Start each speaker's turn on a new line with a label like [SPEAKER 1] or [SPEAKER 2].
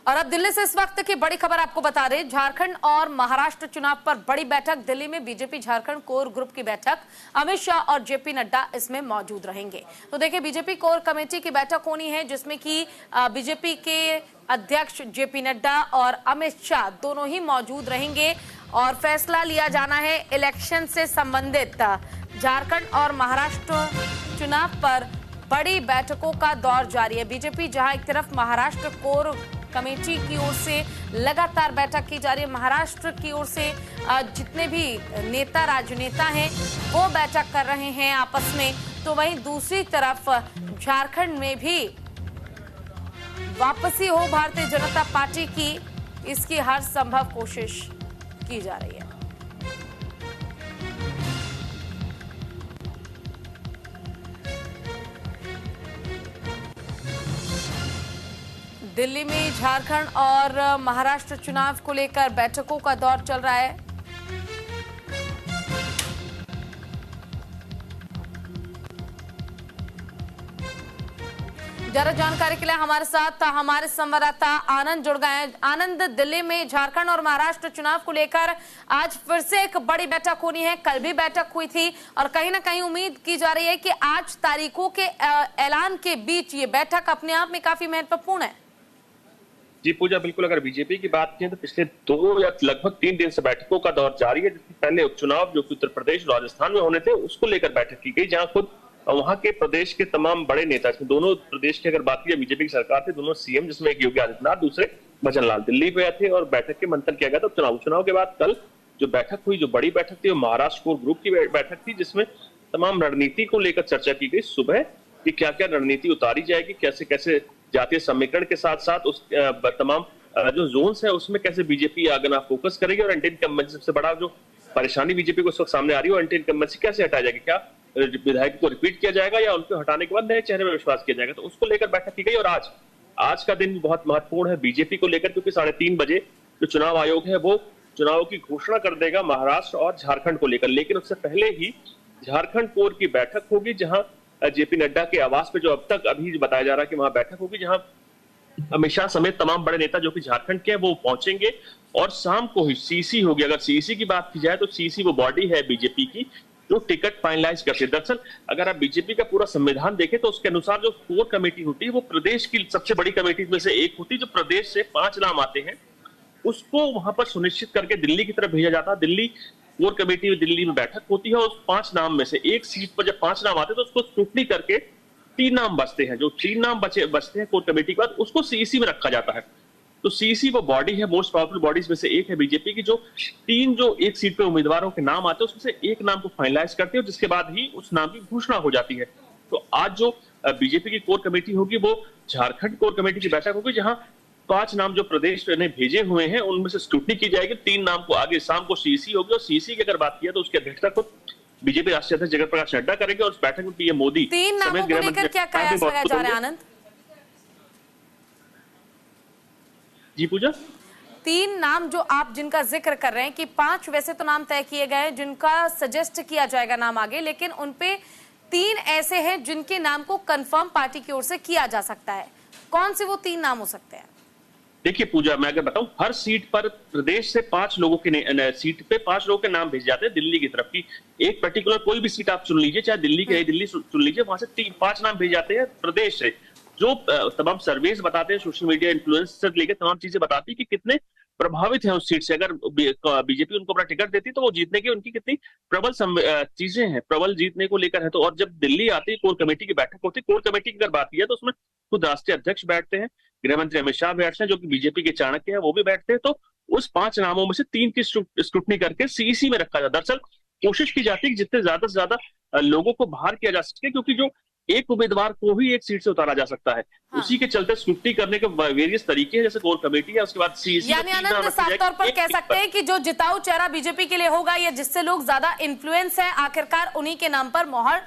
[SPEAKER 1] और अब दिल्ली से इस वक्त की बड़ी खबर आपको बता दें। झारखंड और महाराष्ट्र चुनाव पर बड़ी बैठक दिल्ली में। बीजेपी झारखंड कोर ग्रुप की बैठक, अमित शाह और जेपी नड्डा इसमें मौजूद रहेंगे। तो देखिए, बीजेपी कोर कमेटी की बैठक होनी है जिसमें कि बीजेपी के अध्यक्ष जेपी नड्डा और अमित शाह दोनों ही मौजूद रहेंगे और फैसला लिया जाना है इलेक्शन से संबंधित। झारखंड और महाराष्ट्र चुनाव पर बड़ी बैठकों का दौर जारी है। बीजेपी जहां एक तरफ महाराष्ट्र कोर कमेटी की ओर से लगातार बैठक की जा रही है, महाराष्ट्र की ओर से जितने भी नेता राजनेता हैं वो बैठक कर रहे हैं आपस में, तो वहीं दूसरी तरफ झारखंड में भी वापसी हो भारतीय जनता पार्टी की, इसकी हर संभव कोशिश की जा रही है। दिल्ली में झारखंड और महाराष्ट्र चुनाव को लेकर बैठकों का दौर चल रहा है। ज्यादा जानकारी के लिए हमारे साथ हमारे संवाददाता आनंद जुड़ गए हैं। आनंद, दिल्ली में झारखंड और महाराष्ट्र चुनाव को लेकर आज फिर से एक बड़ी बैठक होनी है। कल भी बैठक हुई थी और कहीं ना कहीं उम्मीद की जा रही है कि आज तारीखों के ऐलान के बीच ये बैठक अपने आप में काफी महत्वपूर्ण है।
[SPEAKER 2] जी पूजा, बिल्कुल। अगर बीजेपी की बात की तो पिछले 2 या लगभग 3 दिन से बैठकों का दौर जारी है। जिससे पहले उपचुनाव जो कि उत्तर प्रदेश राजस्थान में होने थे उसको लेकर बैठक की गई, जहां खुद वहां के प्रदेश के तमाम बड़े नेता, दोनों प्रदेश की अगर बात की बीजेपी की सरकार थे, दोनों सीएम, जिसमें एक योगी आदित्यनाथ, दूसरे भजन लाल, दिल्ली पे थे और बैठक के मंथन किया गया था। चुनाव के बाद कल जो बैठक हुई, जो बड़ी बैठक थी, वो महाराष्ट्र कोर ग्रुप की बैठक थी, जिसमें तमाम रणनीति को लेकर चर्चा की गई। सुबह कि क्या क्या रणनीति उतारी जाएगी, कैसे कैसे जातीय समीकरण के साथ साथ उस तमाम जो जोन्स है उसमें कैसे बीजेपी आगे फोकस करेगी और एंटी इनकम्बेंसी, सबसे बड़ा जो परेशानी बीजेपी को इस वक्त सामने आ रही है, एंटी इनकम्बेंसी कैसे हटाई जाएगी, क्या विधायक को रिपीट किया जाएगा या उनको हटाने के बाद नए चेहरे में विश्वास किया जाएगा, तो उसको लेकर बैठक की गई। और आज का दिन बहुत महत्वपूर्ण है बीजेपी को लेकर, क्योंकि 3:30 बजे जो चुनाव आयोग है वो चुनाव की घोषणा कर देगा महाराष्ट्र और झारखंड को लेकर। लेकिन उससे पहले ही झारखंड कोर की बैठक होगी, जहां जेपी नड्डा के आवास पे, जो अब तक अभी बताया जा रहा है कि वहां बैठक होगी, जहां अमित शाह समेत तमाम बड़े नेता जो कि झारखंड के हैं वो पहुंचेंगे। और शाम को ही सीसी होगी। अगर सीसी की बात की जाए तो सीसी वो बॉडी है बीजेपी की जो टिकट फाइनलाइज करती है। दरअसल अगर आप बीजेपी का पूरा संविधान देखें तो उसके अनुसार जो कोर कमेटी होती है वो प्रदेश की सबसे बड़ी कमेटी में से एक होती है। जो प्रदेश से 5 नाम आते हैं उसको वहां पर सुनिश्चित करके दिल्ली की तरफ भेजा जाता है। दिल्ली कोर कमेटी दिल्ली में बैठक होती है और उस 5 नाम में से एक सीट पर जब 5 नाम आते हैं तो उसको स्क्रूटनी करके 3 नाम बचते हैं। जो 3 नाम बचते हैं कोर कमेटी के बाद, उसको सीईसी में रखा जाता है। तो सीईसी वो बॉडी है, मोस्ट पावरफुल बॉडीज में से एक है बीजेपी की, जो 3 जो एक सीट पे उम्मीदवारों के नाम आते हैं उसमें से एक नाम को फाइनलाइज करते हैं, जिसके बाद ही उस नाम की घोषणा हो जाती है। तो आज जो बीजेपी की कोर कमेटी होगी वो झारखंड कोर कमेटी की बैठक होगी, जहां 5 नाम जो प्रदेश ने भेजे हुए हैं उनमें से स्क्रूटनी की जाएगी। 3 नाम को आगे शाम को सीईसी होगी और सीईसी की अगर बात की तो उसकी अध्यक्षता को बीजेपी राष्ट्रीय अध्यक्ष जगत प्रकाश नड्डा करेंगे और उस बैठक में पीएम मोदी
[SPEAKER 1] 3 नामों को लेकर क्या कयास लगाया जा रहा है आनंद?
[SPEAKER 2] जी पूजा,
[SPEAKER 1] 3 नाम जो आप जिनका जिक्र कर रहे हैं कि 5 वैसे तो नाम तय किए गए हैं जिनका सजेस्ट किया जाएगा नाम आगे, लेकिन उनपे 3 ऐसे हैं जिनके नाम को कंफर्म पार्टी की ओर से किया जा सकता है। कौन से वो 3 नाम हो सकते हैं?
[SPEAKER 2] देखिए पूजा, मैं अगर बताऊं, हर सीट पर प्रदेश से 5 लोगों के सीट पे 5 लोगों के नाम भेजे जाते हैं दिल्ली की तरफ की। एक पर्टिकुलर कोई भी सीट आप चुन लीजिए, चाहे दिल्ली के दिल्ली चुन लीजिए, वहां से 5 नाम भेजे जाते हैं प्रदेश से। जो तमाम सर्वेस बताते हैं, सोशल मीडिया इन्फ्लुएंसर लेके तमाम चीजें बताती है कि कितने प्रभावित हैं उस सीट से। अगर बीजेपी उनको अपना टिकट देती तो वो जीतने की उनकी कितनी प्रबल चीजें हैं, प्रबल जीतने को लेकर है। तो और जब दिल्ली आती है कोर कमेटी की बैठक होती है, कोर कमेटी की अगर बात की है तो उसमें खुद राष्ट्रीय अध्यक्ष बैठते हैं, गृह मंत्री अमित शाह बैठते हैं जो कि बीजेपी के चाणक्य है, वो भी बैठते हैं। तो उस 5 नामों में से 3 की स्क्रूटनी करके सीईसी में रखा जाता है। दरअसल कोशिश की जाती है कि जितने ज्यादा से ज्यादा लोगों को बाहर किया जा सके, क्योंकि जो एक उम्मीदवार को ही एक सीट से उतारा जा सकता है। हाँ। उसी के चलते स्क्रूटनी करने के वेरियस तरीके हैं, जैसे कोर कमेटी है, उसके बाद सीईसी।
[SPEAKER 1] यानी आनंद, साफ तौर पर कह सकते हैं कि जो जिताऊ चेहरा बीजेपी के लिए होगा या जिससे लोग ज्यादा इन्फ्लुएंस है, आखिरकार उन्हीं के नाम पर मोहर